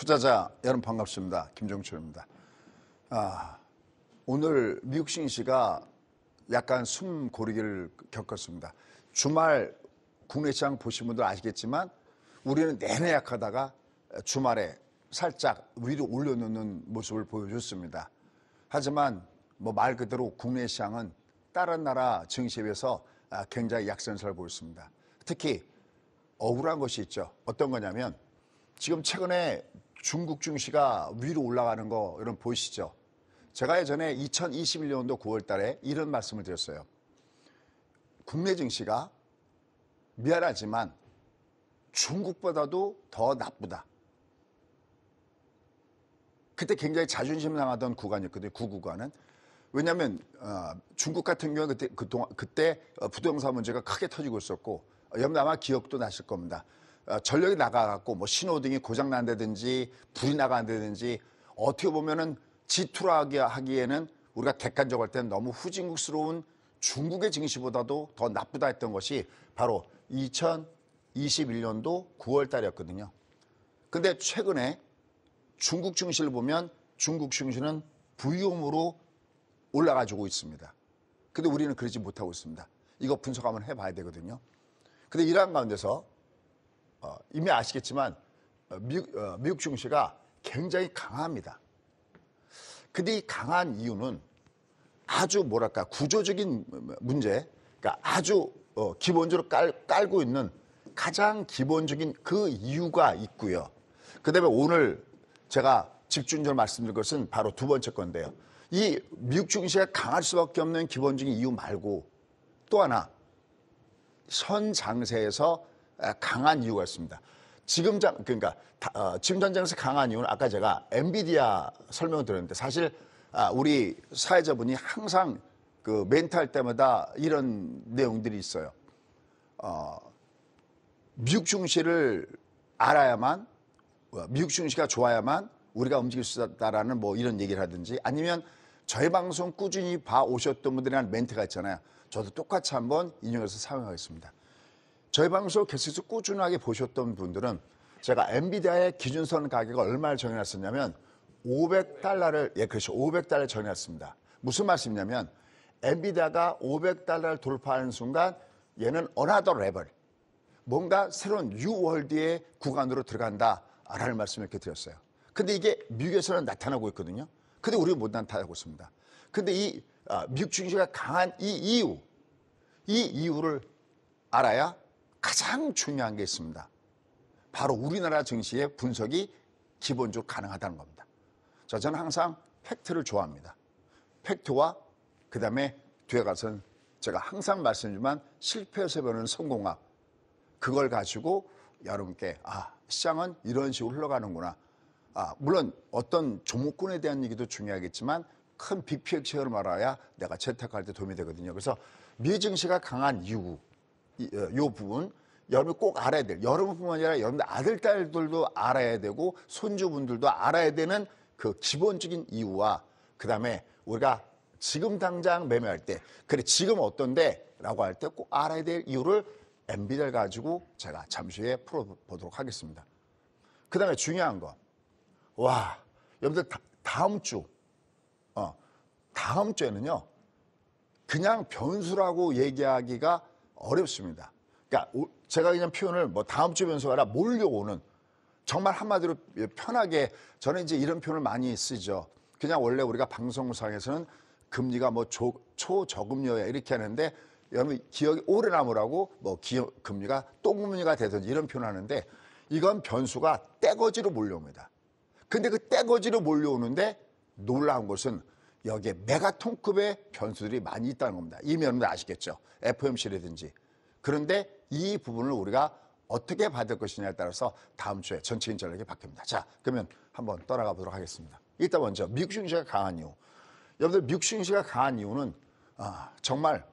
투자자 여러분 반갑습니다. 김종철입니다. 오늘 미국 증시가 약간 숨 고르기를 겪었습니다. 주말 국내 시장 보신 분들 아시겠지만 우리는 내내 약하다가 주말에 살짝 위로 올려놓는 모습을 보여줬습니다. 하지만 말 그대로 국내 시장은 다른 나라 증시에 비해서 굉장히 약세를 보였습니다. 특히 억울한 것이 있죠. 어떤 거냐면 지금 최근에 중국 증시가 위로 올라가는 거 여러분 보이시죠? 제가 예전에 2021년도 9월 달에 이런 말씀을 드렸어요. 국내 증시가 미안하지만 중국보다도 더 나쁘다. 그때 굉장히 자존심 상하던 구간이었거든요. 그 구간은. 왜냐하면 중국 같은 경우는 그때 부동산 문제가 크게 터지고 있었고 여러분 아마 기억도 나실 겁니다. 전력이 나가갖고 신호등이 고장난다든지 불이 나간다든지 어떻게 보면은 지투하게 하기에는 우리가 객관적으로 할 때는 너무 후진국스러운 중국의 증시보다도 더 나쁘다 했던 것이 바로 2021년도 9월 달이었거든요. 근데 최근에 중국 증시를 보면 중국 증시는 부위험으로 올라가지고 있습니다. 근데 우리는 그러지 못하고 있습니다. 이거 분석 한번 해봐야 되거든요. 근데 이러한 가운데서 이미 아시겠지만 미국 증시가 굉장히 강합니다. 근데 이 강한 이유는 아주 구조적인 문제, 그러니까 아주 기본적으로 깔고 있는 가장 기본적인 그 이유가 있고요. 그다음에 오늘 제가 집중적으로 말씀드릴 것은 바로 두 번째 건데요. 이 미국 증시가 강할 수밖에 없는 기본적인 이유 말고 또 하나 현 장세에서 강한 이유가 있습니다. 지금 전장에서 강한 이유는 아까 제가 엔비디아 설명을 드렸는데 사실 우리 사회자분이 항상 그 멘트할 때마다 이런 내용들이 있어요. 미국 증시를 알아야만 미국 증시가 좋아야만 우리가 움직일 수 있다라는 이런 얘기를 하든지 아니면 저희 방송 꾸준히 봐오셨던 분들이란 멘트가 있잖아요. 저도 똑같이 한번 인용해서 사용하겠습니다. 저희 방송 계속해서 꾸준하게 보셨던 분들은 제가 엔비디아의 기준선 가격을 얼마를 정해놨었냐면 500달러를, 그렇죠. 500달러를 정해놨습니다. 무슨 말씀이냐면 엔비디아가 500달러를 돌파하는 순간 얘는 another level, 뭔가 새로운 뉴 월드의 구간으로 들어간다라는 말씀을 이렇게 드렸어요. 근데 이게 미국에서는 나타나고 있거든요. 근데 우리는 못 나타나고 있습니다. 근데 이 미국 증시가 강한 이 이유를 알아야 가장 중요한 게 있습니다. 바로 우리나라 증시의 분석이 기본적으로 가능하다는 겁니다. 저는 항상 팩트를 좋아합니다. 팩트와 그다음에 뒤에 가서는 제가 항상 말씀드리지만 실패에서 배우는 성공학, 그걸 가지고 여러분께 시장은 이런 식으로 흘러가는구나. 물론 어떤 종목군에 대한 얘기도 중요하겠지만 큰 빅픽처를 말아야 내가 재테크할 때 도움이 되거든요. 그래서 미 증시가 강한 이유, 이 부분 여러분이 꼭 알아야 돼요. 여러분뿐만 아니라 여러분들 아들, 딸들도 알아야 되고 손주분들도 알아야 되는 그 기본적인 이유와 그다음에 우리가 지금 당장 매매할 때 그래 지금 어떤데? 라고 할 때 꼭 알아야 될 이유를 엔비디아를 가지고 제가 잠시 후에 풀어보도록 하겠습니다. 그다음에 중요한 거. 여러분들 다음 주에는요, 그냥 변수라고 얘기하기가 어렵습니다. 그러니까 제가 그냥 표현을 다음 주 변수가 아니라 몰려오는, 정말 한마디로 편하게 저는 이제 이런 표현을 많이 쓰죠. 그냥 원래 우리가 방송상에서는 금리가 초저금리야 이렇게 하는데 여러분 기억이 오래 남으라고 금리가 똥금리가 되든지 이런 표현을 하는데 이건 변수가 떼거지로 몰려옵니다. 근데 그 떼거지로 몰려오는데 놀라운 것은 여기에 메가톤급의 변수들이 많이 있다는 겁니다. 이미 여러분들 아시겠죠? FOMC라든지. 그런데 이 부분을 우리가 어떻게 받을 것이냐에 따라서 다음 주에 전체적인 전략이 바뀝니다. 자, 그러면 한번 떠나가 보도록 하겠습니다. 일단 먼저 미국 증시가 강한 이유. 여러분들 미국 증시가 강한 이유는 정말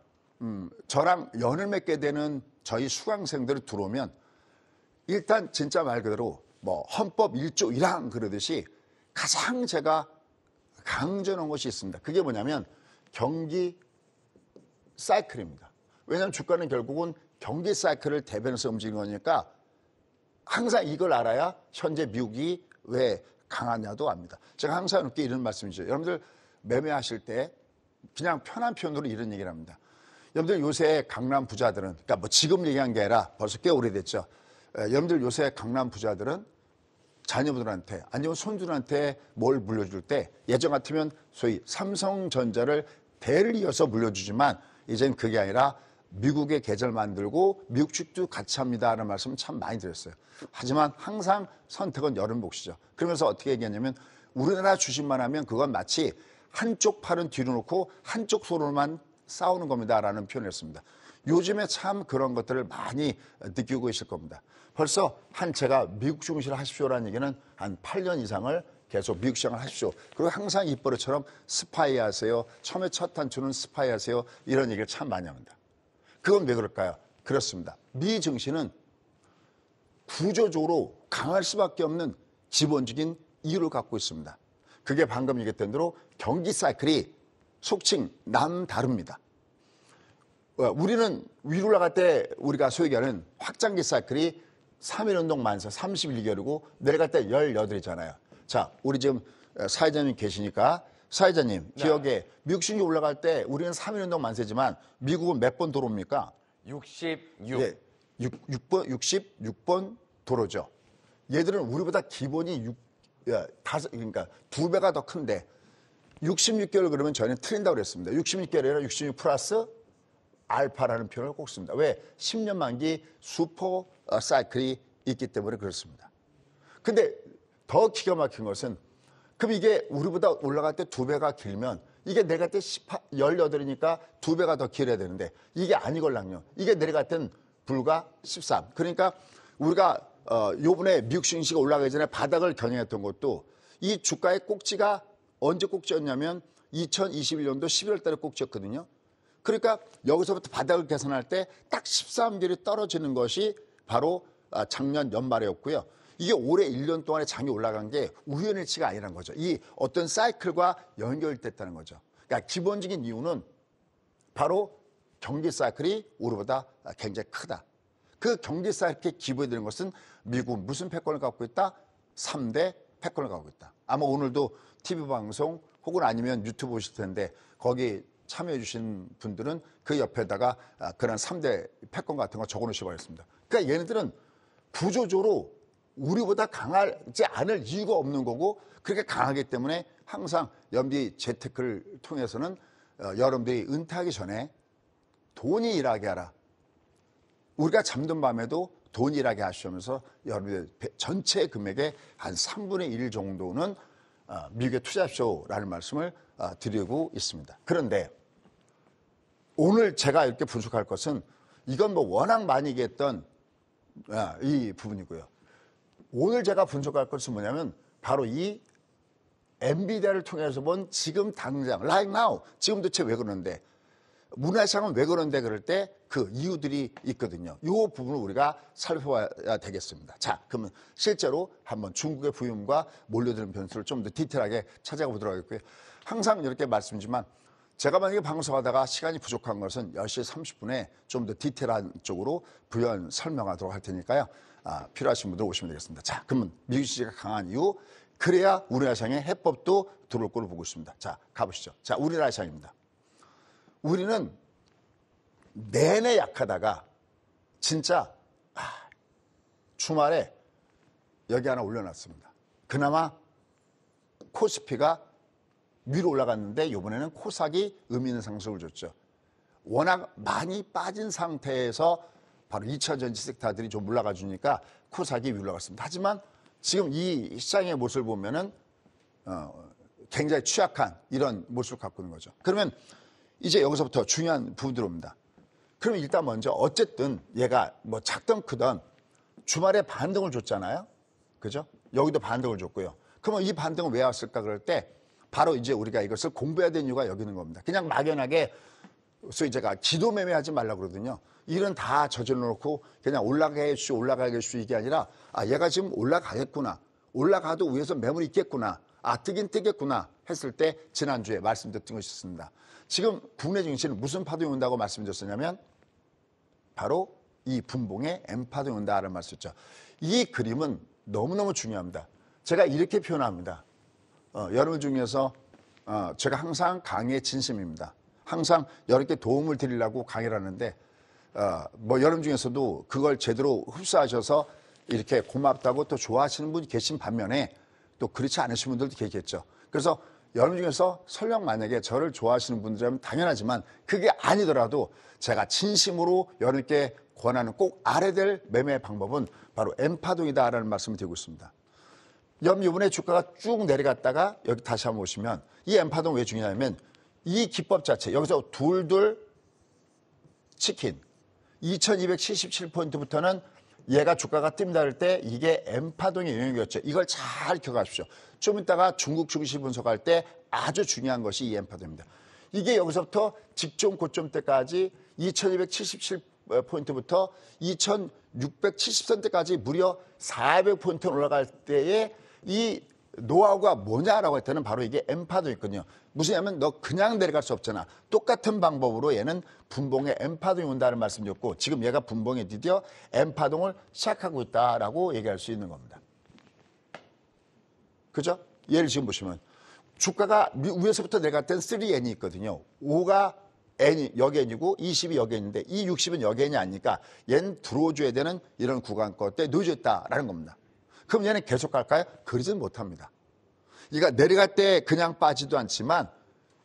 저랑 연을 맺게 되는 저희 수강생들이 들어오면 일단 진짜 말 그대로 헌법 1조 1항 그러듯이 가장 제가 강조하는 것이 있습니다. 그게 뭐냐면 경기 사이클입니다. 왜냐하면 주가는 결국은 경기 사이클을 대변해서 움직이는 거니까 항상 이걸 알아야 현재 미국이 왜 강하냐도 압니다. 제가 항상 이렇게 이런 말씀이죠. 여러분들 매매하실 때 그냥 편한 표현으로 이런 얘기를 합니다. 여러분들 요새 강남 부자들은, 그러니까 뭐 지금 얘기한 게 아니라 벌써 꽤 오래됐죠. 여러분들 요새 강남 부자들은 자녀분들한테 아니면 손주들한테 뭘 물려줄 때 예전 같으면 소위 삼성전자를 대를 이어서 물려주지만 이젠 그게 아니라 미국의 계좌를 만들고 미국 주식도 같이 합니다라는 말씀 참 많이 드렸어요. 하지만 항상 선택은 여러분 몫이죠. 그러면서 어떻게 얘기하냐면 우리나라 주식만 하면 그건 마치 한쪽 팔은 뒤로 놓고 한쪽 손으로만 싸우는 겁니다라는 표현을 했습니다. 요즘에 참 그런 것들을 많이 느끼고 계실 겁니다. 벌써 제가 미국 주식을 하십시오라는 얘기는 한 8년 이상을 계속 미국 시장을 하십시오. 그리고 항상 입버릇처럼 스파이 하세요. 처음에 첫 단추는 스파이 하세요. 이런 얘기를 참 많이 합니다. 그건 왜 그럴까요? 그렇습니다. 미 증시는 구조적으로 강할 수밖에 없는 기본적인 이유를 갖고 있습니다. 그게 방금 얘기했던 대로 경기 사이클이 속칭 남다릅니다. 우리는 위로 올라갈 때 우리가 소위 얘기하는 확장기 사이클이 3일 운동 만세 31개월이고 내려갈 때 18이잖아요. 자, 우리 지금 사회자님 계시니까 사회자님 기억에 미국 시장이 올라갈 때 우리는 3일 운동 만세지만 미국은 몇 번 도로입니까? 66. 네, 66번 도로죠. 얘들은 우리보다 기본이 그러니까 2배가 더 큰데 66개월 그러면 저희는 틀린다고 그랬습니다. 66개월이 아니라 66 플러스 알파라는 표현을 꼭 씁니다. 왜? 10년 만기 슈퍼 사이클이 있기 때문에 그렇습니다. 근데 더 기가 막힌 것은 그럼 이게 우리보다 올라갈 때 2배가 길면 이게 내려갈 때 18이니까 2배가 더 길어야 되는데 이게 아니걸랑요. 이게 내려갈 땐 불과 13. 그러니까 우리가 요번에 미국 증시가 올라가기 전에 바닥을 겨냥했던 것도 이 주가의 꼭지가 언제 꼭지였냐면 2021년도 11월 달에 꼭지였거든요. 그러니까 여기서부터 바닥을 계산할 때 딱 13개월이 떨어지는 것이 바로 작년 연말이었고요. 이게 올해 1년 동안에 장이 올라간 게 우연일치가 아니라는 거죠. 이 어떤 사이클과 연결됐다는 거죠. 그러니까 기본적인 이유는 바로 경기 사이클이 우리보다 굉장히 크다. 그 경기 사이클에 기부해드리는 것은 미국은 무슨 패권을 갖고 있다? 3대 패권을 갖고 있다. 아마 오늘도 TV 방송 혹은 아니면 유튜브 보실 텐데 거기 참여해 주신 분들은 그 옆에다가 그런 3대 패권 같은 거 적어놓으시기 바랍니다. 그러니까 얘네들은 구조적으로 우리보다 강하지 않을 이유가 없는 거고 그렇게 강하기 때문에 항상 연비 재테크를 통해서는 여러분들이 은퇴하기 전에 돈이 일하게 하라. 우리가 잠든 밤에도 돈 일하게 하시면서 여러분들 전체 금액의 한 3분의 1 정도는 미국에 투자하십시오라는 말씀을 드리고 있습니다. 그런데 오늘 제가 이렇게 분석할 것은 이건 뭐 워낙 많이 얘기했던 이 부분이고요. 오늘 제가 분석할 것은 뭐냐면 바로 이 엔비디아를 통해서 본 지금 당장 right now 지금 도대체 왜 그러는데 문화시장은 왜 그런데 그럴 때 그 이유들이 있거든요. 이 부분을 우리가 살펴봐야 되겠습니다. 자, 그러면 실제로 한번 중국의 부유음과 몰려드는 변수를 좀 더 디테일하게 찾아가 보도록 하겠고요. 항상 이렇게 말씀드리지만 제가 만약에 방송하다가 시간이 부족한 것은 10시 30분에 좀 더 디테일한 쪽으로 부연 설명하도록 할 테니까요. 필요하신 분들 오시면 되겠습니다. 자, 그러면 미국 시장이 강한 이유, 그래야 우리나라 시장의 해법도 들어올 걸로 보고 있습니다. 자, 가보시죠. 자, 우리나라 시장입니다. 우리는 내내 약하다가 진짜 주말에 여기 하나 올려놨습니다. 그나마 코스피가 위로 올라갔는데 이번에는 코스닥이 의미 있는 상승을 줬죠. 워낙 많이 빠진 상태에서 바로 2차 전지 섹터들이 좀 올라가 주니까 코스닥이 위로 올라갔습니다. 하지만 지금 이 시장의 모습을 보면은 굉장히 취약한 이런 모습을 갖고 있는 거죠. 그러면 이제 여기서부터 중요한 부분 들어옵니다. 그러면 일단 먼저 어쨌든 얘가 뭐 작든 크든 주말에 반등을 줬잖아요. 그죠? 여기도 반등을 줬고요. 그러면 이 반등은 왜 왔을까 그럴 때 바로 이제 우리가 이것을 공부해야 되는 이유가 여기 있는 겁니다. 그냥 막연하게 소위 제가 기도 매매하지 말라고 그러거든요. 일은 다 저질러 놓고 그냥 올라가겠슈 올라가겠슈 이게 아니라 얘가 지금 올라가겠구나. 올라가도 위에서 매물이 있겠구나. 뜨긴 뜨겠구나 했을 때 지난주에 말씀드렸던 것이 있습니다. 지금 국내 증시는 무슨 파동이 온다고 말씀드렸었냐면 바로 이 분봉의 M파동이 온다는 말씀이었죠. 이 그림은 너무너무 중요합니다. 제가 이렇게 표현합니다. 여러분 중에서 제가 항상 강의에 진심입니다. 항상 여러분께 도움을 드리려고 강의를 하는데 뭐 여러분 중에서도 그걸 제대로 흡수하셔서 이렇게 고맙다고 또 좋아하시는 분이 계신 반면에 또 그렇지 않으신 분들도 계시겠죠. 그래서 여러분 중에서 설령 만약에 저를 좋아하시는 분들이라면 당연하지만 그게 아니더라도 제가 진심으로 여러분께 권하는 꼭 알아야 될 매매 방법은 바로 N파동이다라는 말씀을 드리고 있습니다. 이번에 주가가 쭉 내려갔다가 여기 다시 한번 보시면 이 N파동 왜 중요하냐면 이 기법 자체 여기서 둘둘 치킨 2277포인트부터는 얘가 주가가 뜬다 할 때 이게 N파동의 영역이었죠. 이걸 잘 기억하십시오. 좀 이따가 중국 증시 분석할 때 아주 중요한 것이 이 N파동입니다. 이게 여기서부터 직전 고점 때까지 2277포인트부터 2670선대까지 무려 400포인트 올라갈 때에 이 노하우가 뭐냐라고 할 때는 바로 이게 N파동이거든요. 무슨냐면 너 그냥 내려갈 수 없잖아. 똑같은 방법으로 얘는 분봉에 N파동이 온다는 말씀이었고 지금 얘가 분봉에 드디어 N파동을 시작하고 있다라고 얘기할 수 있는 겁니다. 그죠? 얘를 지금 보시면 주가가 위에서부터 내려갈 때는 3N이 있거든요. 5가 N이 여기 N이고 20이 여기 N인데 이 60은 여기 N이 아니니까 얘는 들어줘야 되는 이런 구간권 때 늦어졌다라는 겁니다. 그럼 얘는 계속 갈까요? 그러지는 못합니다. 얘가 내려갈 때 그냥 빠지도 않지만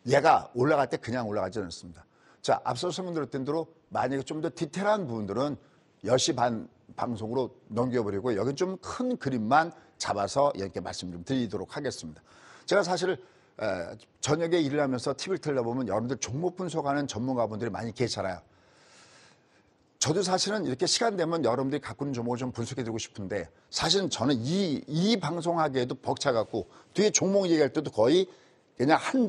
얘가 올라갈 때 그냥 올라가지 않습니다. 자, 앞서 설명드렸던 대로 만약에 좀 더 디테일한 부분들은 10시 반 방송으로 넘겨버리고 여기 좀 큰 그림만 잡아서 이렇게 말씀 좀 드리도록 하겠습니다. 제가 사실 저녁에 일을 하면서 TV를 틀어보면 여러분들 종목 분석하는 전문가분들이 많이 계시잖아요. 저도 사실은 이렇게 시간 되면 여러분들이 갖고 있는 종목을 좀 분석해드리고 싶은데 사실은 저는 이 방송하기에도 벅차갖고 뒤에 종목 얘기할 때도 거의 그냥 한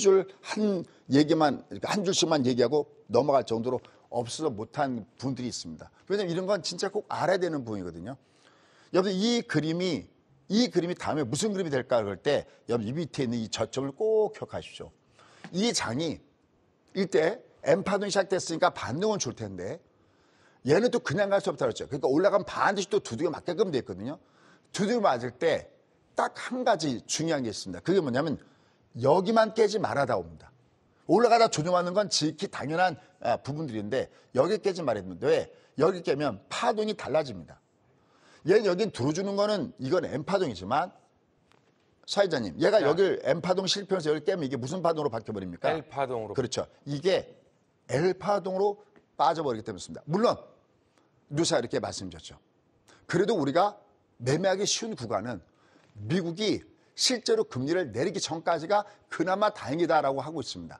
얘기만 한 줄씩만 얘기하고 넘어갈 정도로 없어서 못한 분들이 있습니다. 왜냐면 이런 건 진짜 꼭 알아야 되는 부분이거든요. 여러분 이 그림이 다음에 무슨 그림이 될까 그럴 때 여러분 이 밑에 있는 이 저점을 꼭 기억하십시오. 이 장이 이때 N파동이 시작됐으니까 반등은 줄 텐데 얘는 또 그냥 갈 수 없다 그랬죠. 그러니까 올라가면 반드시 또 두들겨 맞게끔 돼 있거든요. 두들겨 맞을 때 딱 한 가지 중요한 게 있습니다. 그게 뭐냐면 여기만 깨지 말아다 옵니다. 올라가다 조정하는 건 지극히 당연한 부분들인데 여기 깨지 말았는데 왜? 여기 깨면 파동이 달라집니다. 얘는 여긴 들어주는 거는 이건 N파동이지만 사회자님 얘가 여길 N파동 실패해서 여기 깨면 이게 무슨 파동으로 바뀌어버립니까? L파동으로. 그렇죠. 이게 L파동으로 빠져버리기 때문입니다. 물론 누사 이렇게 말씀드렸죠. 그래도 우리가 매매하기 쉬운 구간은 미국이 실제로 금리를 내리기 전까지가 그나마 다행이다라고 하고 있습니다.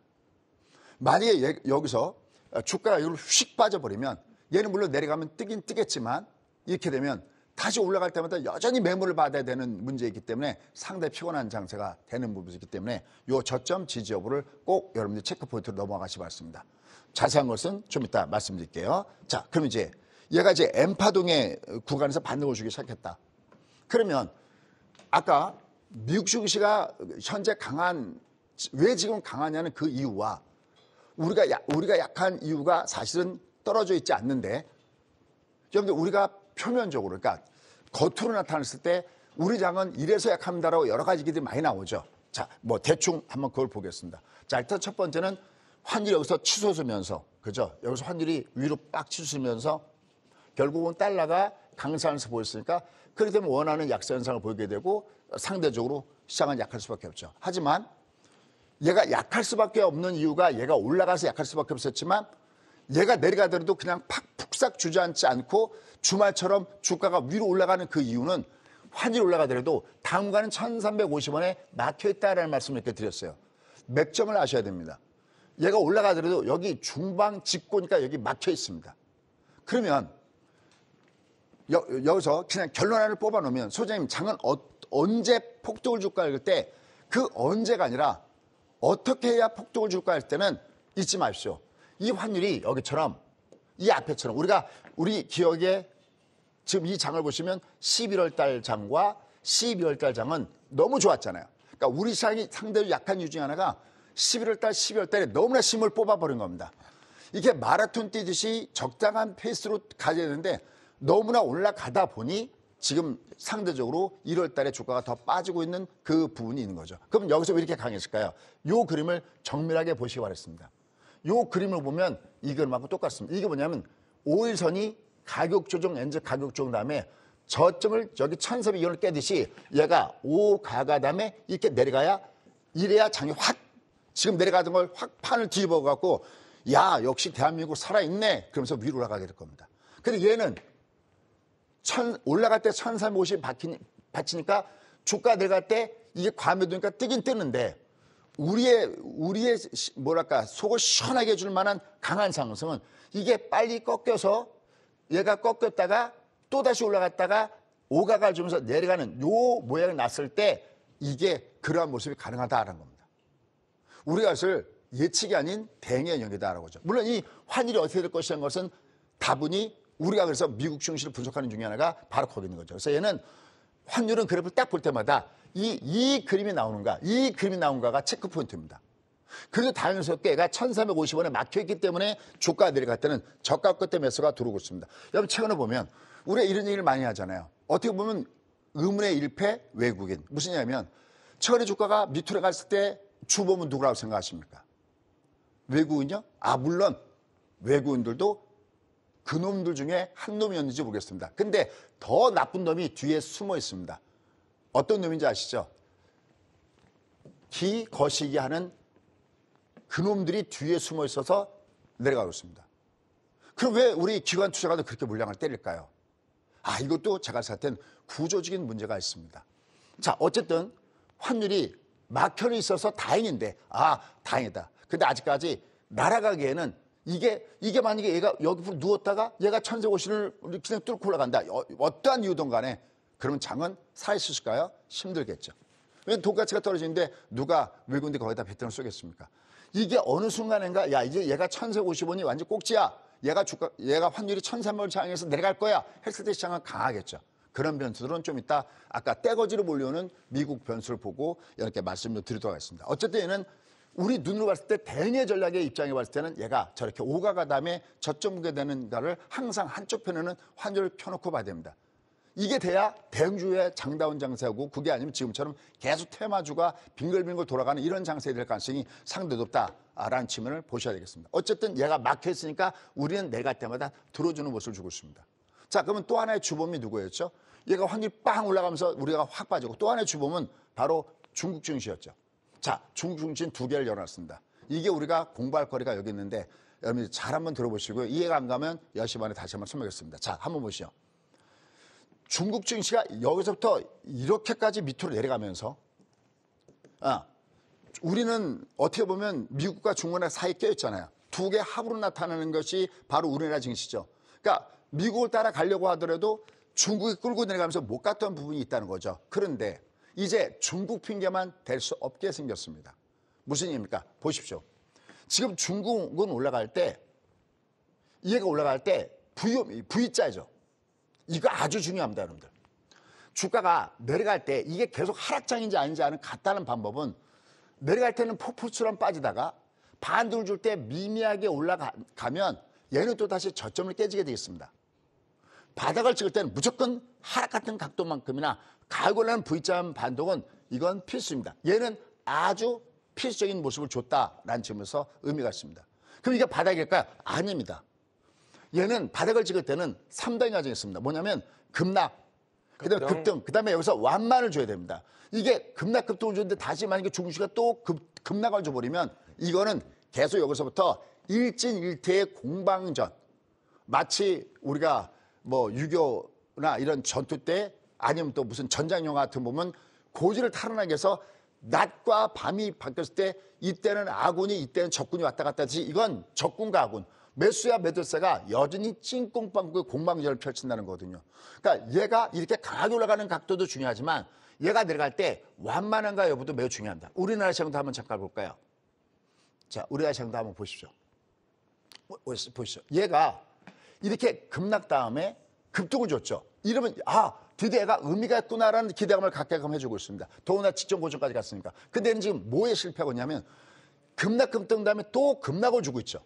만약에 여기서 주가가 여기로 휙 빠져버리면 얘는 물론 내려가면 뜨긴 뜨겠지만 이렇게 되면 다시 올라갈 때마다 여전히 매물을 받아야 되는 문제이기 때문에 상당히 피곤한 장세가 되는 부분이기 때문에 이 저점 지지 여부를 꼭 여러분들 체크 포인트로 넘어가시 바랍니다. 자세한 것은 좀 이따 말씀드릴게요. 자, 그럼 이제 얘가 이제 N파동의 구간에서 반등을 주기 시작했다. 그러면 아까 미국 증시가 현재 왜 지금 강하냐는 그 이유와 우리가 약한 이유가 사실은 떨어져 있지 않는데 여러분들 우리가 표면적으로 그러니까 겉으로 나타났을 때 우리 장은 이래서 약합니다라고 여러 가지 얘기들이 많이 나오죠. 자, 뭐 대충 한번 그걸 보겠습니다. 자, 일단 첫 번째는 환율이 여기서 치솟으면서 그죠? 여기서 환율이 위로 빡 치솟으면서 결국은 달러가 강세하면서 보였으니까 그렇게 되면 원하는 약세 현상을 보이게 되고 상대적으로 시장은 약할 수밖에 없죠. 하지만 얘가 약할 수밖에 없는 이유가 얘가 올라가서 약할 수밖에 없었지만 얘가 내려가더라도 그냥 푹싹 주저앉지 않고 주말처럼 주가가 위로 올라가는 그 이유는 환율이 올라가더라도 당분간은 1350원에 막혀있다라는 말씀을 이렇게 드렸어요. 맥점을 아셔야 됩니다. 얘가 올라가더라도 여기 중방 직고니까 여기 막혀 있습니다. 그러면 여기서 그냥 결론 하나를 뽑아놓으면 소장님 장은 언제 폭등을 줄까 할 때 그 언제가 아니라 어떻게 해야 폭등을 줄까 할 때는 잊지 마십시오. 이 환율이 여기처럼 이 앞에처럼 우리 기억에 지금 이 장을 보시면 11월 달 장과 12월 달 장은 너무 좋았잖아요. 그러니까 우리 시장이 상대로 약한 이유 중에 하나가 11월 달, 12월 달에 너무나 힘을 뽑아버린 겁니다. 이게 마라톤 뛰듯이 적당한 페이스로 가야 되는데 너무나 올라가다 보니 지금 상대적으로 1월 달에 주가가 더 빠지고 있는 그 부분이 있는 거죠. 그럼 여기서 왜 이렇게 강했을까요? 요 그림을 정밀하게 보시기 바랍니다. 요 그림을 보면 이 그림하고 똑같습니다. 이게 뭐냐면 5일선이 가격 조정, 엔저 가격 조정 다음에 저점을 여기 1,400원을 깨듯이 얘가 5가가 다음에 이렇게 내려가야 이래야 장이 확 지금 내려가던 걸 확 판을 뒤집어 갖고 야 역시 대한민국 살아있네 그러면서 위로 올라가게 될 겁니다. 근데 얘는 올라갈 때 1,350 받치니까 주가 내려갈 때 이게 과매도니까 뜨긴 뜨는데 우리의 뭐랄까 속을 시원하게 해줄 만한 강한 상승은 이게 빨리 꺾여서 얘가 꺾였다가 또 다시 올라갔다가 오가가 주면서 내려가는 요 모양이 났을 때 이게 그러한 모습이 가능하다라는 겁니다. 우리가 이것을 예측이 아닌 대응의 영역이다라고 하죠. 물론 이 환율이 어떻게 될 것이라는 것은 다분히 우리가 그래서 미국 증시를 분석하는 중에 하나가 바로 거기 있는 거죠. 그래서 얘는 환율은 그래프를 딱 볼 때마다 이 그림이 나오는가, 이 그림이 나오는가가 체크 포인트입니다. 그래도 다행스럽게 얘가 1,350원에 막혀있기 때문에 주가가 내려갈 때는 저가 끝에 매수가 들어오고 있습니다. 여러분 최근에 보면 우리가 이런 얘기를 많이 하잖아요. 어떻게 보면 의문의 일패 외국인. 무슨 얘기냐면 최근에 주가가 밑으로 갔을 때 주범은 누구라고 생각하십니까? 외국인요? 물론 외국인들도 그놈들 중에 한 놈이었는지 모르겠습니다. 근데 더 나쁜 놈이 뒤에 숨어 있습니다. 어떤 놈인지 아시죠? 기 거시기 하는 그놈들이 뒤에 숨어 있어서 내려가고 있습니다. 그럼 왜 우리 기관 투자가도 그렇게 물량을 때릴까요? 이것도 제가 생각할 땐 구조적인 문제가 있습니다. 자, 어쨌든 환율이 막혀는 있어서 다행인데, 다행이다. 근데 아직까지 날아가기에는 이게 만약에 얘가 여기 누웠다가 얘가 1,450을 그냥 뚫고 올라간다. 어떠한 이유든 간에 그러면 장은 살아있을까요? 힘들겠죠. 왜 돈가치가 떨어지는데 누가 외국인들 거기다 배팅을 쏘겠습니까? 이게 어느 순간인가 이제 얘가 1,450원이 완전 꼭지야. 얘가 환율이 1,300원 향해서 내려갈 거야. 했을 때 시장은 강하겠죠. 그런 변수들은 좀 이따 아까 떼거지로 몰려오는 미국 변수를 보고 이렇게 말씀을 드리도록 하겠습니다. 어쨌든 얘는 우리 눈으로 봤을 때 대응의 전략의 입장에 봤을 때는 얘가 저렇게 오가가 다음에 저점게 되는 거를 항상 한쪽 편에는 환율을 펴놓고 봐야 됩니다. 이게 돼야 대응주의 장다운 장세하고 그게 아니면 지금처럼 계속 테마주가 빙글빙글 돌아가는 이런 장세가 될 가능성이 상당히 높다라는 측면을 보셔야 되겠습니다. 어쨌든 얘가 막혀있으니까 우리는 내갈 때마다 들어주는 모습을 주고 있습니다. 자, 그러면 또 하나의 주범이 누구였죠? 얘가 환율이 빵 올라가면서 우리가 확 빠지고 또 하나의 주범은 바로 중국 증시였죠. 자, 중국 증시는 두 개를 열어놨습니다. 이게 우리가 공부할 거리가 여기 있는데 여러분 잘 한번 들어보시고요. 이해가 안 가면 10시 반에 다시 한번 설명하겠습니다. 자, 한번 보시죠. 중국 증시가 여기서부터 이렇게까지 밑으로 내려가면서 우리는 어떻게 보면 미국과 중국과 사이에 껴있잖아요. 두 개 합으로 나타나는 것이 바로 우리나라 증시죠. 그러니까 미국을 따라가려고 하더라도 중국이 끌고 내려가면서 못 갔던 부분이 있다는 거죠. 그런데 이제 중국 핑계만 될 수 없게 생겼습니다. 무슨 얘기입니까? 보십시오. 지금 중국은 올라갈 때 얘가 올라갈 때 V자죠. 이거 아주 중요합니다, 여러분들. 주가가 내려갈 때 이게 계속 하락장인지 아닌지 아는 같다는 방법은 내려갈 때는 폭포처럼 빠지다가 반등을 줄 때 미미하게 올라가면 얘는 또 다시 저점을 깨지게 되어 있습니다. 바닥을 찍을 때는 무조건 하락 같은 각도만큼이나 가고 나는 V자 반동은 이건 필수입니다. 얘는 아주 필수적인 모습을 줬다라는 점에서 의미가 있습니다. 그럼 이게 바닥일까요? 아닙니다. 얘는 바닥을 찍을 때는 3단계 과정이 있습니다. 뭐냐면 급락, 그다음에 급등, 그다음에 여기서 완만을 줘야 됩니다. 이게 급락급등을 줬는데 다시 만약에 중국시가 또 급락을 줘버리면 이거는 계속 여기서부터 일진일퇴의 공방전, 마치 우리가 뭐 유교나 이런 전투 때 아니면 또 무슨 전장영화 같은 보면 고지를 탈환하기 위해서 낮과 밤이 바뀌었을 때 이때는 아군이 이때는 적군이 왔다 갔다 하듯이 이건 적군과 아군, 매수야 매도세가 여전히 찐꽁빵구의 공방전을 펼친다는 거거든요. 그러니까 얘가 이렇게 강하게 올라가는 각도도 중요하지만 얘가 내려갈 때 완만한가 여부도 매우 중요합니다. 우리나라 시장도 한번 잠깐 볼까요? 자, 우리나라 시장도 한번 보십시오. 보시죠. 얘가 이렇게 급락 다음에 급등을 줬죠. 이러면 드디어 얘가 의미가 있구나라는 기대감을 갖게끔 해주고 있습니다. 더구나 직전 고점까지 갔으니까. 근데 얘는 지금 뭐에 실패하고 있냐면 급락 급등 다음에 또 급락을 주고 있죠.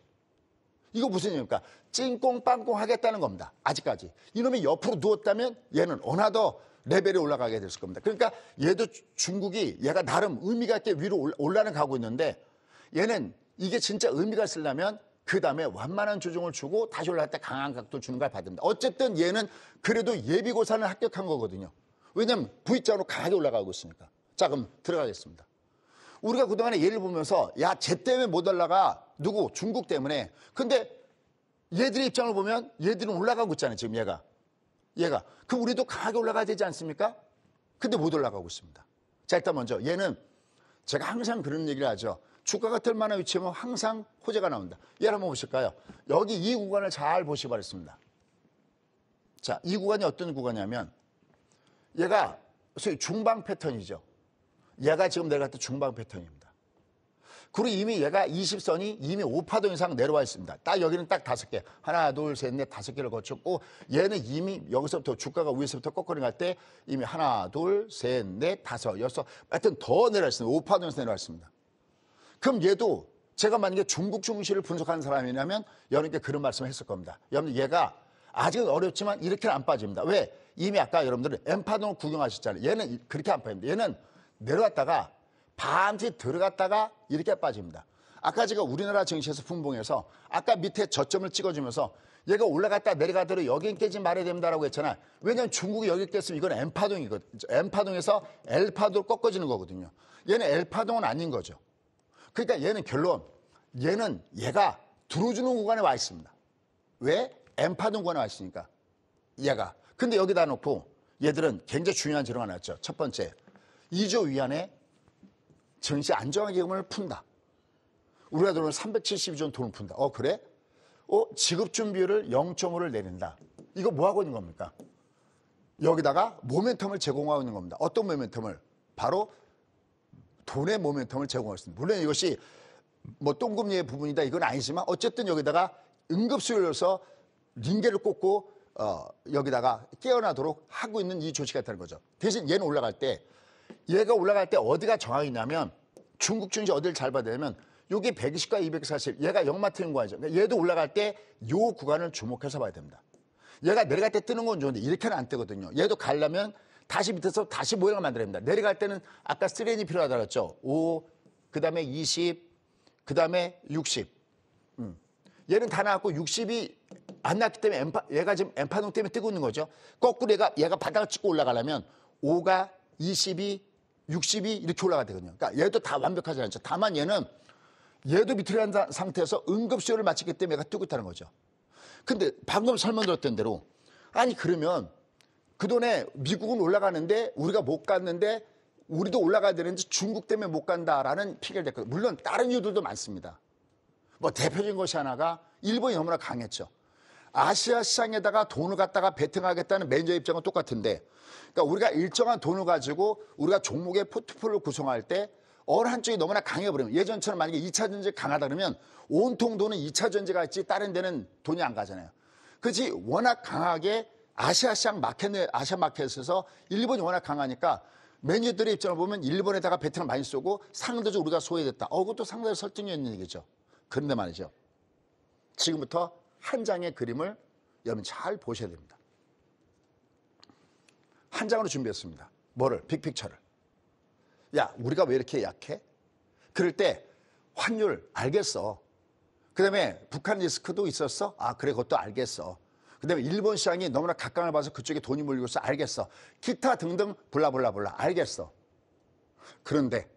이거 무슨 얘기입니까? 찡꽁빵꽁 하겠다는 겁니다. 아직까지. 이놈이 옆으로 누웠다면 얘는 어나더 레벨이 올라가게 됐을 겁니다. 그러니까 얘도 중국이 얘가 나름 의미가 있게 위로 올라는 가고 있는데 얘는 이게 진짜 의미가 있으려면 그 다음에 완만한 조정을 주고 다시 올라갈 때 강한 각도 주는 걸 받습니다. 어쨌든 얘는 그래도 예비고사는 합격한 거거든요. 왜냐하면 V자로 강하게 올라가고 있으니까. 자, 그럼 들어가겠습니다. 우리가 그동안에 얘를 보면서 야, 쟤 때문에 못 올라가. 누구? 중국 때문에. 근데 얘들의 입장을 보면 얘들은 올라가고 있잖아요. 지금 얘가. 그럼 우리도 강하게 올라가야 되지 않습니까? 근데 못 올라가고 있습니다. 자, 일단 먼저 얘는 제가 항상 그런 얘기를 하죠. 주가가 뜰 만한 위치면 항상 호재가 나온다. 얘를 한번 보실까요? 여기 이 구간을 잘 보시기 바랍니다. 자, 이 구간이 어떤 구간이냐면 얘가 소위 중방 패턴이죠. 얘가 지금 내려갈 때 중방 패턴입니다. 그리고 이미 얘가 20선이 이미 5파동 이상 내려와 있습니다. 딱 여기는 딱 5개. 하나, 둘, 셋, 넷, 5개를 거쳤고 얘는 이미 여기서부터 주가가 위에서부터 꺾어내 갈 때 이미 하나, 둘, 셋, 넷, 5, 6. 하여튼 더 내려와 있습니다. 5파동에서 내려와 있습니다. 그럼 얘도 제가 만약에 중국 증시를 분석하는 사람이라면 여러분께 그런 말씀을 했을 겁니다. 여러분 얘가 아직은 어렵지만 이렇게는 안 빠집니다. 왜? 이미 아까 여러분들은 M파동을 구경하셨잖아요. 얘는 그렇게 안 빠집니다. 얘는 내려갔다가 밤새 들어갔다가 이렇게 빠집니다. 아까 제가 우리나라 증시에서 분봉해서 아까 밑에 저점을 찍어주면서 얘가 올라갔다 내려가더라도 여긴 깨지 말아야 됩니다라고 했잖아요. 왜냐하면 중국이 여기 깼으면 이건 M파동이거든요. M파동에서 L파동으로 꺾어지는 거거든요. 얘는 L파동은 아닌 거죠. 그러니까 얘는 결론, 얘가 들어주는 구간에 와 있습니다. 왜? M파동 구간에 와 있으니까. 얘가. 근데 여기다 놓고 얘들은 굉장히 중요한 재료가 나왔죠. 첫 번째, 2조 위안에 증시 안정화기금을 푼다. 우리가 돈을 372조 원 돈을 푼다. 그래? 지급준비율을 0.5를 내린다. 이거 뭐 하고 있는 겁니까? 여기다가 모멘텀을 제공하고 있는 겁니다. 어떤 모멘텀을? 바로 돈의 모멘텀을 제공하고 있습니다. 물론 이것이 뭐 똥금리의 부분이다 이건 아니지만 어쨌든 여기다가 응급수요로서 링게를 꽂고 여기다가 깨어나도록 하고 있는 이 조치가 있다는 거죠. 대신 얘는 올라갈 때 얘가 올라갈 때 어디가 정확이냐면 중국 증시 어디를 잘 봐야 되냐면 여기 120과 240 얘가 역마트인 구간이죠. 그러니까 얘도 올라갈 때 이 구간을 주목해서 봐야 됩니다. 얘가 내려갈 때 뜨는 건 좋은데 이렇게는 안 뜨거든요. 얘도 가려면 다시 밑에서 다시 모양을 만들어야 됩니다. 내려갈 때는 아까 3N이 필요하다고 했죠. 5, 그 다음에 20, 그 다음에 60. 얘는 다 나왔고 60이 안 났기 때문에 얘가 지금 M파동 때문에 뜨고 있는 거죠. 거꾸로 얘가 바닥을 찍고 올라가려면 5가 22, 60이 이렇게 올라가야 되거든요. 그러니까 얘도 다 완벽하지 않죠. 다만 얘도 밑으로 간 상태에서 응급수요를 마쳤기 때문에 얘가 뜨고 있다는 거죠. 근데 방금 설명드렸던 대로 아니 그러면 그동안에 미국은 올라가는데 우리가 못 갔는데 우리도 올라가야 되는지 중국 때문에 못 간다라는 핑계를 댔거든요. 물론 다른 이유들도 많습니다. 뭐 대표적인 것이 하나가 일본이 너무나 강했죠. 아시아 시장에다가 돈을 갖다가 베팅하겠다는 매니저 입장은 똑같은데 그러니까 우리가 일정한 돈을 가지고 우리가 종목의 포트폴리오를 구성할 때 어느 한쪽이 너무나 강해버리면 예전처럼 만약에 2차 전지 강하다 그러면 온통 돈은 2차 전지가 있지 다른 데는 돈이 안 가잖아요. 그렇지 워낙 강하게 아시아 마켓에서 일본이 워낙 강하니까 매니저들의 입장을 보면 일본에다가 베팅을 많이 쏘고 상대적으로 우리가 소외됐다. 그것도 상당히 설득력 있는 얘기죠. 그런데 말이죠. 지금부터 한 장의 그림을 여러분 잘 보셔야 됩니다. 한 장으로 준비했습니다. 뭐를? 빅픽처를. 야, 우리가 왜 이렇게 약해? 그럴 때 환율 알겠어. 그 다음에 북한 리스크도 있었어? 그래, 그것도 알겠어. 그 다음에 일본 시장이 너무나 각광을 봐서 그쪽에 돈이 몰리고 있어? 알겠어. 기타 등등 블라블라블라 알겠어. 그런데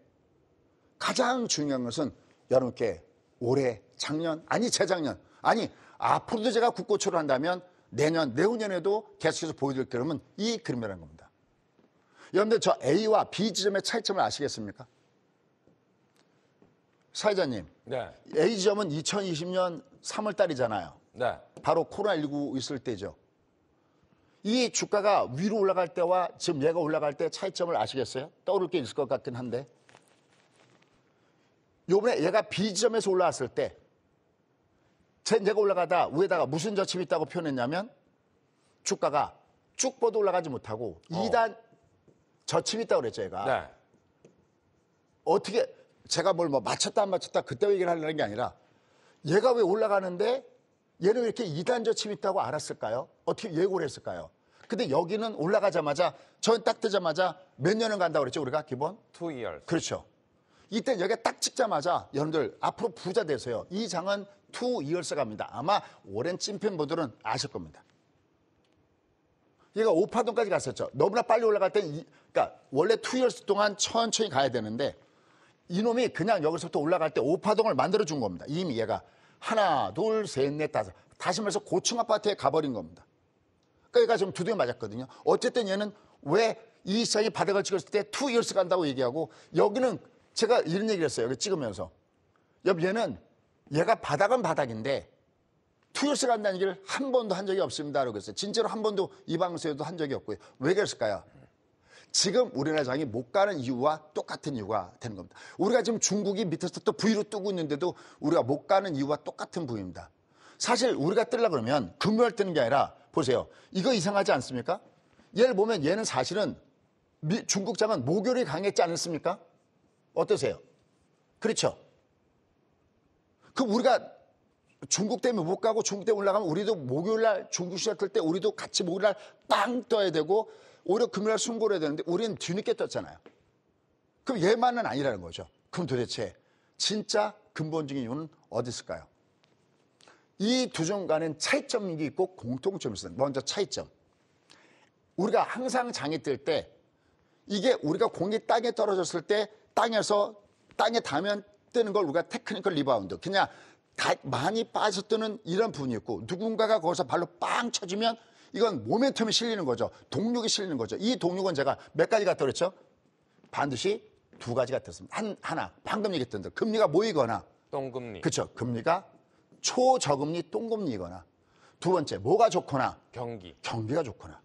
가장 중요한 것은 여러분께 올해, 작년, 아니 재작년, 아니 앞으로도 제가 국고초를 한다면 내후년에도 계속해서 보여드릴 그림은 이 그림이라는 겁니다. 여러분들 저 A와 B 지점의 차이점을 아시겠습니까? 사회자님, 네. A 지점은 2020년 3월 달이잖아요. 네. 바로 코로나19 있을 때죠. 이 주가가 위로 올라갈 때와 지금 얘가 올라갈 때 차이점을 아시겠어요? 떠오를 게 있을 것 같긴 한데. 요번에 얘가 B 지점에서 올라왔을 때 얘가 올라가다 위에다가 무슨 저침이 있다고 표현했냐면 주가가 쭉 뻗어 올라가지 못하고 2단 저침이 있다고 그랬죠, 얘가. 네. 어떻게 제가 뭘 맞췄다 안 맞췄다 그때 얘기를 하려는 게 아니라 얘가 왜 올라가는데 얘는 왜 이렇게 2단 저침이 있다고 알았을까요? 어떻게 예고를 했을까요? 근데 여기는 올라가자마자 저는 딱 뜨자마자 몇 년을 간다고 그랬죠 우리가 기본? 2 years. 그렇죠. 이때 여기가 딱 찍자마자 여러분들 앞으로 부자 되세요. 이 장은 2 years 갑니다. 아마 오랜 찐팬분들은 아실 겁니다. 얘가 5파동까지 갔었죠. 너무나 빨리 올라갈 땐 그러니까 원래 2 years 동안 천천히 가야 되는데 이놈이 그냥 여기서부터 올라갈 때 5파동을 만들어 준 겁니다. 이미 얘가 하나, 둘, 셋, 넷, 다섯. 다시 말해서 고층 아파트에 가버린 겁니다. 그러니까 얘가 지금 두둥이 맞았거든요. 어쨌든 얘는 왜 이 시장이 바닥을 찍었을 때 2 years 간다고 얘기하고 여기는 제가 이런 얘기를 했어요. 여기 찍으면서. 얘는 얘가 바닥은 바닥인데 2 years 간다는 얘기를 한 번도 한 적이 없습니다. 라고 했어요. 진짜로 한 번도 이 방송에도 한 적이 없고요. 왜 그랬을까요? 지금 우리나라 장이 못 가는 이유와 똑같은 이유가 되는 겁니다. 우리가 지금 중국이 밑에서 또 V로 뜨고 있는데도 우리가 못 가는 이유와 똑같은 부위입니다. 사실 우리가 뜨려고 그러면 금요일 뜨는 게 아니라 보세요. 이거 이상하지 않습니까? 얘를 보면 얘는 사실은 중국 장은 목요일이 강했지 않습니까? 어떠세요? 그렇죠? 그럼 우리가 중국 때문에 못 가고 중국 때문에 올라가면 우리도 목요일날 중국 시작 뜰 때 우리도 같이 목요일날 빵 떠야 되고 오히려 금요일날 순고를 해야 되는데 우리는 뒤늦게 떴잖아요. 그럼 얘만은 아니라는 거죠. 그럼 도대체 진짜 근본적인 이유는 어디 있을까요? 이 두 종 간엔 차이점이 있고 공통점이 있어요. 먼저 차이점. 우리가 항상 장이 뜰 때 이게 우리가 공이 땅에 떨어졌을 때 땅에서 땅에 닿으면 뜨는 걸 우리가 테크니컬 리바운드 그냥 많이 빠져 뜨는 이런 부분이 있고 누군가가 거기서 발로 빵 쳐주면 이건 모멘텀이 실리는 거죠. 동력이 실리는 거죠. 이 동력은 제가 몇 가지 같다고 그랬죠? 반드시 두 가지 같았습니다. 하나 방금 얘기했던 대로 금리가 모이거나 똥금리. 그렇죠. 금리가 초저금리 똥금리이거나 두 번째 뭐가 좋거나 경기가 좋거나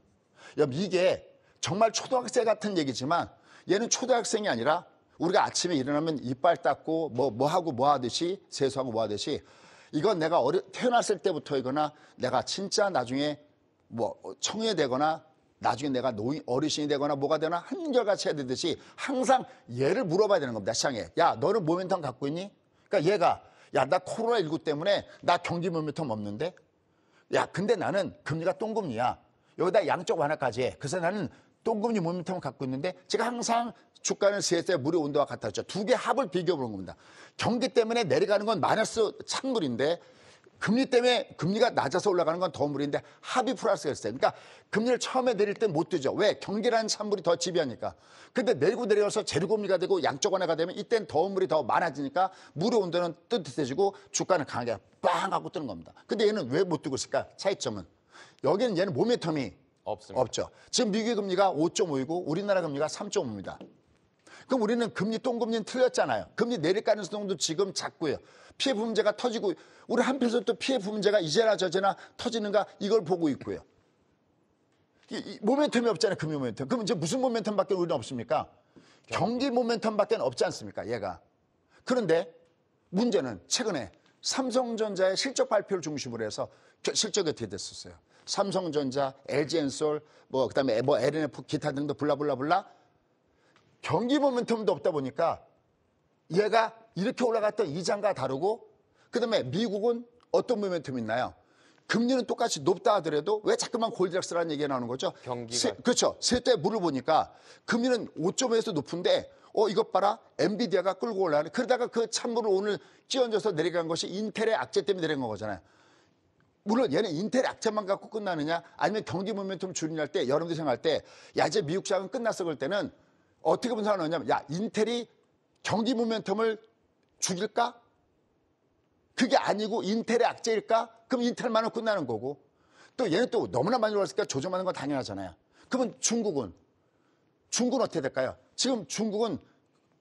이게 정말 초등학생 같은 얘기지만 얘는 초등학생이 아니라 우리가 아침에 일어나면 이빨 닦고 뭐 하고 뭐 하듯이 세수하고 뭐 하듯이 이건 내가 태어났을 때부터이거나 내가 진짜 나중에 뭐 청년이 되거나 나중에 내가 어르신이 되거나 뭐가 되거나 한결같이 해야 되듯이 항상 얘를 물어봐야 되는 겁니다. 시장에. 야 너는 모멘텀 갖고 있니? 그러니까 얘가 야 나 코로나19 때문에 나 경기 모멘텀 없는데 야 근데 나는 금리가 똥금리야. 여기다 양쪽 완화까지 해. 그래서 나는 똥금리 모멘텀을 갖고 있는데 제가 항상 주가는 세세 물의 온도와 같았죠. 두 개 합을 비교해보는 겁니다. 경기 때문에 내려가는 건 마이너스 찬물인데 금리 때문에 금리가 낮아서 올라가는 건 더 물인데 합이 플러스가 있어요. 그러니까 금리를 처음에 내릴 때 못 뜨죠. 왜? 경기라는 찬물이 더 지배하니까. 근데 내리고 내려서 제로금리가 되고 양쪽 완화가 되면 이때는 더운 물이 더 많아지니까 물의 온도는 뜨뜻해지고 주가는 강하게 빵 하고 뜨는 겁니다. 근데 얘는 왜 못 뜨고 있을까? 차이점은. 여기는 얘는 모멘텀이 없습니다. 없죠. 지금 미국의 금리가 5.5이고 우리나라 금리가 3.5입니다. 그럼 우리는 금리 똥금리는 틀렸잖아요. 금리 내릴 가능성도 지금 작고요. 피해 부문제가 터지고 우리 한편에서 또 피해 부문제가 이제나 저제나 터지는가 이걸 보고 있고요. 이 모멘텀이 없잖아요. 금리 모멘텀. 그럼 이제 무슨 모멘텀밖에 우리는 없습니까? 경기 모멘텀밖에 없지 않습니까? 얘가. 그런데 문제는 최근에 삼성전자의 실적 발표를 중심으로 해서 실적이 어떻게 됐었어요? 삼성전자, LG엔솔, 그다음에 LNF 기타 등도 블라블라블라 경기 모멘텀도 없다 보니까 얘가 이렇게 올라갔던 이 장과 다르고 그다음에 미국은 어떤 모멘텀이 있나요? 금리는 똑같이 높다 하더라도 왜 자꾸만 골드락스라는 얘기가 나오는 거죠? 경기가 그렇죠. 세대 물을 보니까 금리는 5.5에서 높은데 이것 봐라. 엔비디아가 끌고 올라가는 그러다가 그 찬물을 오늘 찌얹어서 내려간 것이 인텔의 악재 때문에 내려간 거잖아요. 물론 얘는 인텔의 악재만 갖고 끝나느냐 아니면 경기 모멘텀 줄이할 때 여러분들이 생각할 때 야 이제 미국 시장은 끝났어 그럴 때는 어떻게 분석을 하냐면 야 인텔이 경기 모멘텀을 죽일까? 그게 아니고 인텔의 악재일까? 그럼 인텔만은 끝나는 거고 또 얘는 또 너무나 많이 올랐으니까 조정하는 건 당연하잖아요. 그러면 중국은 어떻게 될까요? 지금 중국은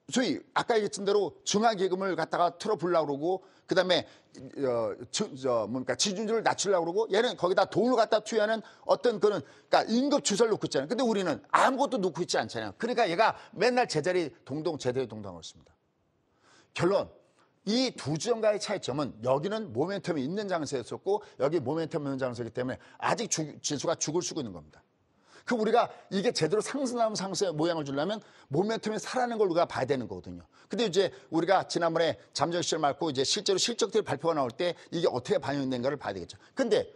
소위 아까 얘기했던 대로 중앙기금을 갖다가 틀어보려고 그러고 그다음에 지준율을 낮추려고 그러고 얘는 거기다 돈을 갖다 투여하는 어떤 그러니까 임금 주사를 놓고 있잖아요. 근데 우리는 아무것도 놓고 있지 않잖아요. 그러니까 얘가 맨날 제자리 동동하고 있습니다. 결론 이 두 주정가의 차이점은 여기는 모멘텀이 있는 장세였었고 여기 모멘텀이 없는 장세이기 때문에 아직 지수가 죽을 수가 있는 겁니다. 그럼 우리가 이게 제대로 상승하면 상승의 모양을 주려면 모멘텀이 살아나는 걸 우리가 봐야 되는 거거든요. 근데 이제 우리가 지난번에 잠정 시절 말고 이제 실제로 실적들이 발표가 나올 때 이게 어떻게 반영된가를 봐야 되겠죠. 근데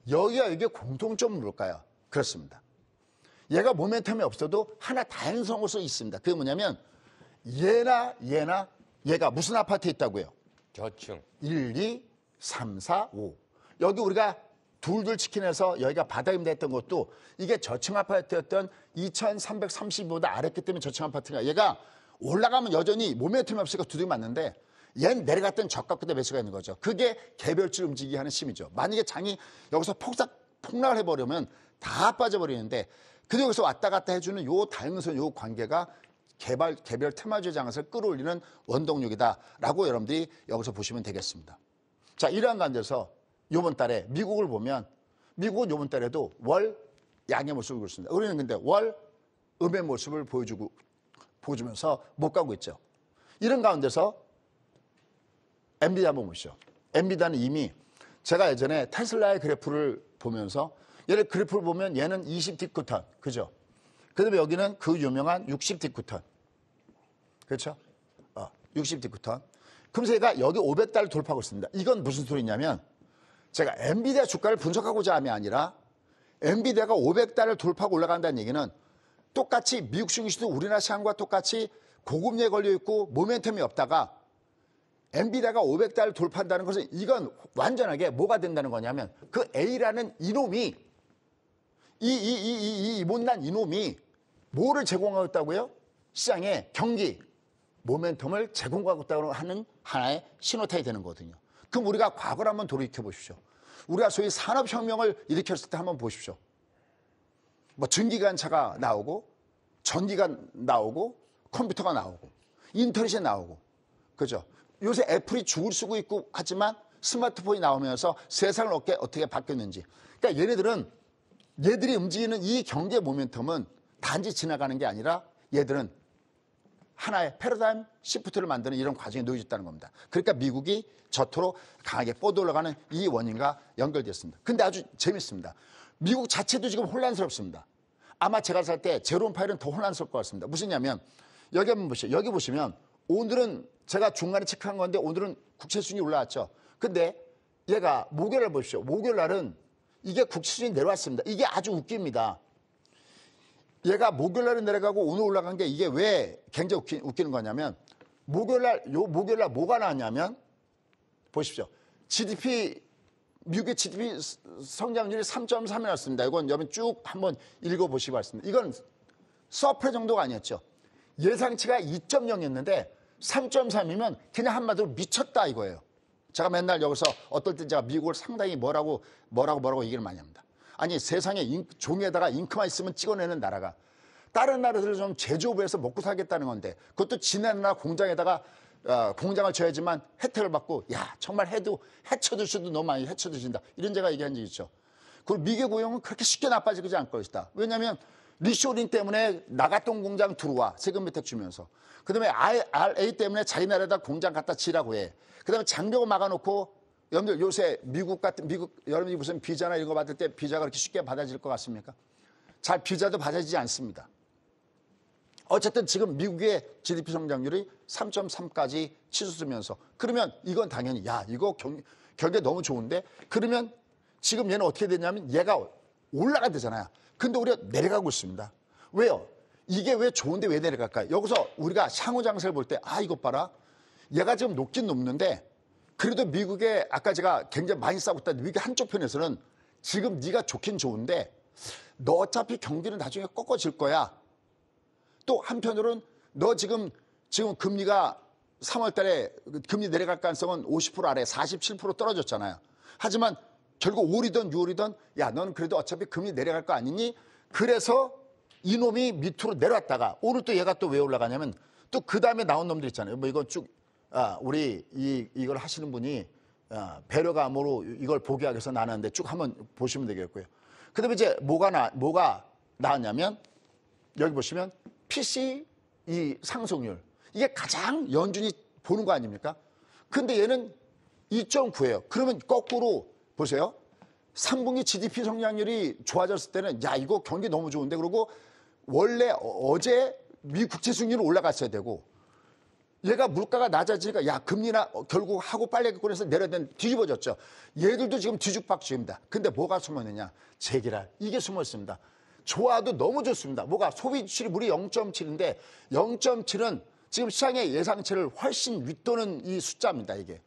여기가 이게 공통점은 뭘까요? 그렇습니다. 얘가 모멘텀이 없어도 하나 다양성을 수 있습니다. 그게 뭐냐면 얘나 얘가 무슨 아파트에 있다고요? 저층. 1, 2, 3, 4, 5. 여기 우리가 둘둘 치킨에서 여기가 바닥입니다 했던 것도 이게 저층 아파트였던 2330보다 아랫기 때문에 저층 아파트가 얘가 올라가면 여전히 모멘텀이 없으니까 두들겨 맞는데 얘는 내려갔던 저가보다 매수가 있는 거죠. 그게 개별주를 움직이게 하는 힘이죠. 만약에 장이 여기서 폭락을 해버리면 다 빠져버리는데 그래도 여기서 왔다 갔다 해주는 요 다양성, 요 관계가 개별 테마주의 장세를 끌어올리는 원동력이다라고 여러분들이 여기서 보시면 되겠습니다. 자, 이러한 관계에서 이번 달에 미국을 보면 미국은 이번 달에도 월 양의 모습을 보였습니다. 우리는 근데 월 음의 모습을 보여주면서 못 가고 있죠. 이런 가운데서 엔비디아 한번 보시죠. 엔비디아는 이미 제가 예전에 테슬라의 그래프를 보면서 얘를 그래프를 보면 얘는 20디쿠턴, 그죠? 그 다음에 여기는 그 유명한 60디쿠턴. 그렇죠? 60디쿠턴. 그러면서 얘가 여기 500달러 돌파하고 있습니다. 이건 무슨 소리냐면 제가 엔비디아 주가를 분석하고자 함이 아니라 엔비디아가 500달러 돌파하고 올라간다는 얘기는 똑같이 미국 증시도 우리나라 시장과 똑같이 고금리에 걸려있고 모멘텀이 없다가 엔비디아가 500달러 돌파한다는 것은 이건 완전하게 뭐가 된다는 거냐면 그 A라는 이놈이 이 못난 이놈이 뭐를 제공하고 있다고요? 시장에 경기, 모멘텀을 제공하고 있다고 하는 하나의 신호탄이 되는 거거든요. 그럼 우리가 과거를 한번 돌이켜 보십시오. 우리가 소위 산업혁명을 일으켰을 때 한번 보십시오. 뭐 전기관차가 나오고 전기가 나오고 컴퓨터가 나오고 인터넷이 나오고 그죠? 요새 애플이 죽을 쓰고 있고 하지만 스마트폰이 나오면서 세상을 어떻게 바뀌었는지. 그러니까 얘들이 움직이는 이 경제 모멘텀은 단지 지나가는 게 아니라 얘들은 하나의 패러다임 시프트를 만드는 이런 과정에 놓여 있다는 겁니다. 그러니까 미국이 저토록 강하게 뻗어 올라가는 이 원인과 연결됐습니다. 근데 아주 재밌습니다. 미국 자체도 지금 혼란스럽습니다. 아마 제가 살 때 제롬 파일은 더 혼란스러울 것 같습니다. 무슨냐면 여기 한번 보시죠. 여기 보시면 오늘은 제가 중간에 체크한 건데 오늘은 국채 수준이 올라왔죠. 근데 얘가 목요일날 보십시오. 목요일 날은 이게 국채 수준이 내려왔습니다. 이게 아주 웃깁니다. 얘가 목요일 날은 내려가고 오늘 올라간 게 이게 왜 굉장히 웃기는 거냐면 목요일 날 뭐가 나왔냐면 보십시오. 미국의 GDP 성장률이 3.3이 났습니다. 이건 여러분 쭉 한번 읽어보시기 바랍니다. 이건 서프레 정도가 아니었죠. 예상치가 2.0이었는데 3.3이면 그냥 한마디로 미쳤다 이거예요. 제가 맨날 여기서 어떨 때 제가 미국을 상당히 뭐라고 얘기를 많이 합니다. 아니 세상에 종이에다가 잉크만 있으면 찍어내는 나라가 다른 나라들을 좀 제조업에서 먹고 살겠다는 건데 그것도 지네 나라 공장에다가 공장을 줘야지만 혜택을 받고 야 정말 해쳐줄 수도 너무 많이 해쳐주신다. 이런 제가 얘기한 적이 있죠. 그리고 미국 고용은 그렇게 쉽게 나빠지지 않을 것이다. 왜냐하면 리쇼링 때문에 나갔던 공장 들어와 세금 혜택 주면서 그다음에 RA 때문에 자기 나라에다 공장 갖다 지라고 해. 그다음에 장벽을 막아놓고 여러분들 요새 미국 여러분이 무슨 비자나 이런 거 받을 때 비자가 그렇게 쉽게 받아질 것 같습니까? 잘 비자도 받아지지 않습니다. 어쨌든 지금 미국의 GDP 성장률이 3.3까지 치솟으면서 그러면 이건 당연히 야 이거 경기 너무 좋은데 그러면 지금 얘는 어떻게 되냐면 얘가 올라가야 되잖아요. 근데 우리가 내려가고 있습니다. 왜요? 이게 왜 좋은데 왜 내려갈까요? 여기서 우리가 향후 장세를 볼 때 이것 봐라. 얘가 지금 높긴 높는데 그래도 미국에 아까 제가 굉장히 많이 싸우고 있다. 미국의 한쪽 편에서는 지금 네가 좋긴 좋은데 너 어차피 경기는 나중에 꺾어질 거야. 또 한편으로는 너 지금 금리가 3월 달에 금리 내려갈 가능성은 50% 아래 47% 떨어졌잖아요. 하지만 결국 5월이든 6월이든 야 넌 그래도 어차피 금리 내려갈 거 아니니? 그래서 이놈이 밑으로 내려왔다가 오늘 또 얘가 또 왜 올라가냐면 또 그 다음에 나온 놈들 있잖아요. 뭐 이건 쭉 우리 이걸 하시는 분이 배려감으로 이걸 보게 하기 위해서 나눴는데 쭉 한번 보시면 되겠고요. 그 다음에 이제 뭐가 나왔냐면 여기 보시면 PC 이 상승률 이게 가장 연준이 보는 거 아닙니까? 근데 얘는 2.9예요. 그러면 거꾸로 보세요. 3분기 GDP 성장률이 좋아졌을 때는 야 이거 경기 너무 좋은데 그러고 원래 어제 미 국채 수익률이 올라갔어야 되고 얘가 물가가 낮아지니까 야 금리나 결국 하고 빨리 하겠고 해서 내려야 되는 뒤집어졌죠. 얘들도 지금 뒤죽박죽입니다. 근데 뭐가 숨어있느냐? 재기랄. 이게 숨어 있습니다. 좋아도 너무 좋습니다. 뭐가 소비 지출이 무려 0.7인데 0.7은 지금 시장의 예상치를 훨씬 윗도는 이 숫자입니다. 이게.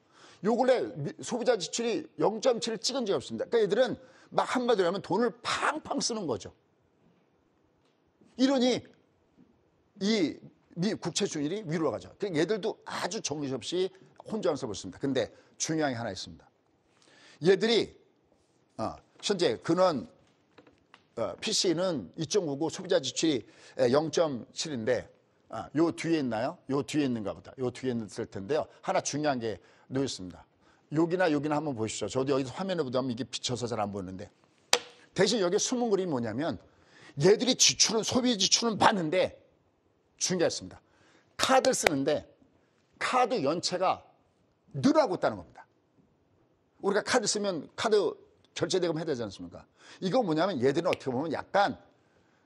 요 근래 소비자 지출이 0.7을 찍은 적이 없습니다. 그러니까 얘들은 막 한마디로 하면 돈을 팡팡 쓰는 거죠. 이러니 이 미 국채 수익률이 위로 가죠. 그러니까 얘들도 아주 정신없이 혼자서 있습니다. 근데 중요한 게 하나 있습니다. 얘들이 현재 근원 PC는 2.99 소비자 지출이 0.7인데 요 뒤에 있나요? 요 뒤에 있는가 보다. 요 뒤에 있을 텐데요. 하나 중요한 게 놓여 있습니다. 여기나 한번 보시죠. 저도 여기서 화면에 보면 이게 비쳐서 잘 안 보이는데 대신 여기 숨은 그림이 뭐냐면 얘들이 지출은 소비 지출은 많은데 중요한 게 있습니다. 카드를 쓰는데 카드 연체가 늘어나고 있다는 겁니다. 우리가 카드 쓰면 카드 결제대금 해야 되지 않습니까? 이거 뭐냐면 얘들은 어떻게 보면 약간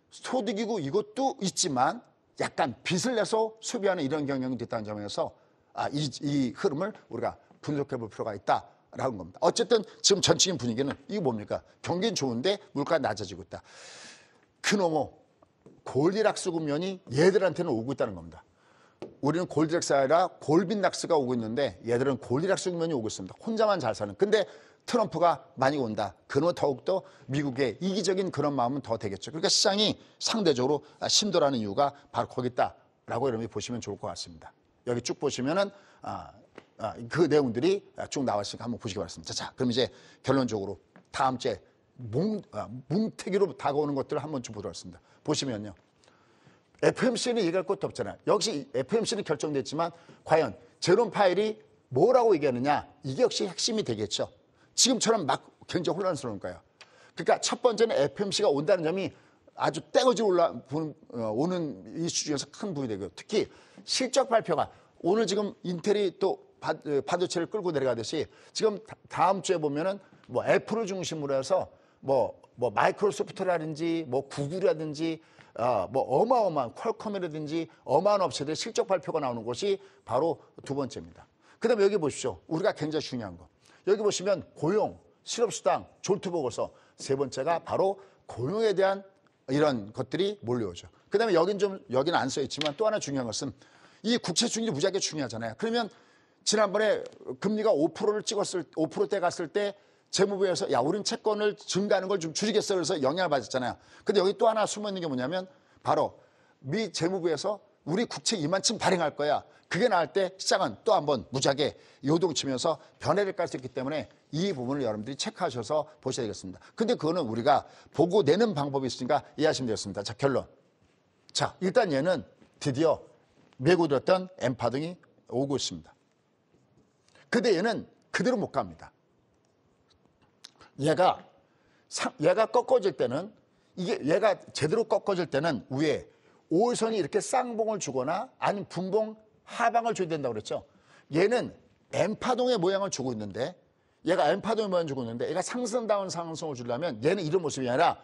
소득이고 이것도 있지만 약간 빚을 내서 소비하는 이런 경향이 있다는 점에서 이 흐름을 우리가 분석해 볼 필요가 있다라는 겁니다. 어쨌든 지금 전체적인 분위기는 이게 뭡니까? 경기는 좋은데 물가가 낮아지고 있다. 그놈의 골디락스 국면이 얘들한테는 오고 있다는 겁니다. 우리는 골디락스가 아니라 골빈락스가 오고 있는데 얘들은 골디락스 국면이 오고 있습니다. 혼자만 잘 사는. 근데 트럼프가 많이 온다. 그러면 더욱더 미국의 이기적인 그런 마음은 더 되겠죠. 그러니까 시장이 상대적으로 심도라는 이유가 바로 거기 있다라고 여러분이 보시면 좋을 것 같습니다. 여기 쭉 보시면은 그 내용들이 쭉 나왔으니까 한번 보시기 바랍니다. 자, 그럼 이제 결론적으로 다음 주에 뭉태기로 다가오는 것들을 한번 좀 보도록 하겠습니다. 보시면요. FOMC는 얘기할 것도 없잖아요. 역시 FOMC는 결정됐지만 과연 제롬 파웰이 뭐라고 얘기하느냐 이게 역시 핵심이 되겠죠. 지금처럼 막 굉장히 혼란스러운 거예요. 그러니까 첫 번째는 FOMC가 온다는 점이 아주 떼거지로 오는 이슈 중에서 큰 부분이 되고요. 특히 실적 발표가 오늘 지금 인텔이 또 반도체를 끌고 내려가듯이 지금 다음 주에 보면은 뭐 애플을 중심으로 해서 뭐 마이크로소프트라든지 뭐 구글이라든지 뭐 어마어마한 퀄컴이라든지 어마어마한 업체들의 실적 발표가 나오는 것이 바로 두 번째입니다. 그다음에 여기 보십시오. 우리가 굉장히 중요한 거. 여기 보시면 고용, 실업수당, 졸투보고서 세 번째가 바로 고용에 대한 이런 것들이 몰려오죠. 그다음에 여기는 안 써 있지만 또 하나 중요한 것은 이 국채 수익률이 무지하게 중요하잖아요. 그러면 지난번에 금리가 5%대 갔을 때 재무부에서 야 우린 채권을 증가하는 걸 좀 줄이겠어 그래서 영향을 받았잖아요. 근데 여기 또 하나 숨어있는 게 뭐냐면 바로 미 재무부에서 우리 국채 이만큼 발행할 거야. 그게 나올 때 시장은 또 한번 무지하게 요동치면서 변해를 깔 수 있기 때문에 이 부분을 여러분들이 체크하셔서 보셔야 되겠습니다. 근데 그거는 우리가 보고 내는 방법이 있으니까 이해하시면 되겠습니다. 자, 결론. 자, 일단 얘는 드디어 메고 들었던 엠파동이 오고 있습니다. 근데 얘는 그대로 못 갑니다. 얘가 꺾어질 때는 얘가 제대로 꺾어질 때는 위에 5일선이 이렇게 쌍봉을 주거나 아니면 분봉 하방을 줘야 된다고 그랬죠. 얘는 엠파동의 모양을 주고 있는데 얘가 엠파동의 모양을 주고 있는데 얘가 상승다운 상승을 주려면 얘는 이런 모습이 아니라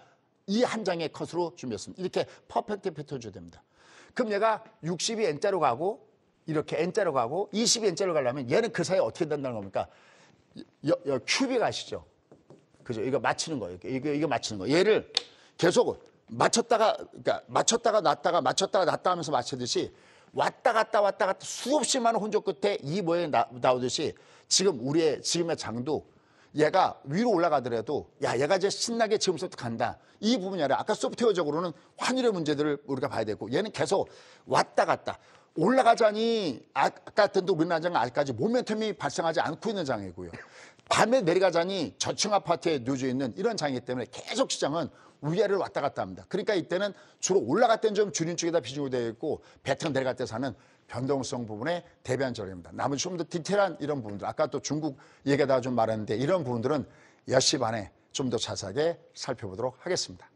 이 한 장의 컷으로 준비했습니다. 이렇게 퍼펙트 패턴을 줘야 됩니다. 그럼 얘가 60이 N자로 가고 이렇게 N자로 가고 20이 N자로 가려면 얘는 그 사이에 어떻게 된다는 겁니까? 큐빅 아시죠? 그죠? 이거 맞추는 거예요. 이거 맞추는 거예요. 얘를 계속 맞췄다가 놨다가 맞췄다가 놨다 하면서 맞추듯이 왔다 갔다 수없이 많은 혼조 끝에 이 모양이 나오듯이 지금의 장도 얘가 위로 올라가더라도 얘가 이제 신나게 지금부터 간다. 이 부분이 아니라 아까 소프트웨어적으로는 환율의 문제들을 우리가 봐야 되고 얘는 계속 왔다 갔다 올라가자니 아까 같은 우리나라 장은 아직까지 모멘텀이 발생하지 않고 있는 장이고요. 밤에 내려가자니 저층 아파트에 누워져 있는 이런 장이기 때문에 계속 시장은 위아래를 왔다 갔다 합니다. 그러니까 이때는 주로 올라갈 때는 좀 줄인 쪽에다 비중이 되어 있고 배팅 내려갈 때 사는 변동성 부분에 대비한 전략입니다. 나머지 좀 더 디테일한 이런 부분들, 아까 또 중국 얘기하다가 좀 말했는데 이런 부분들은 10시 반에 좀 더 자세하게 살펴보도록 하겠습니다.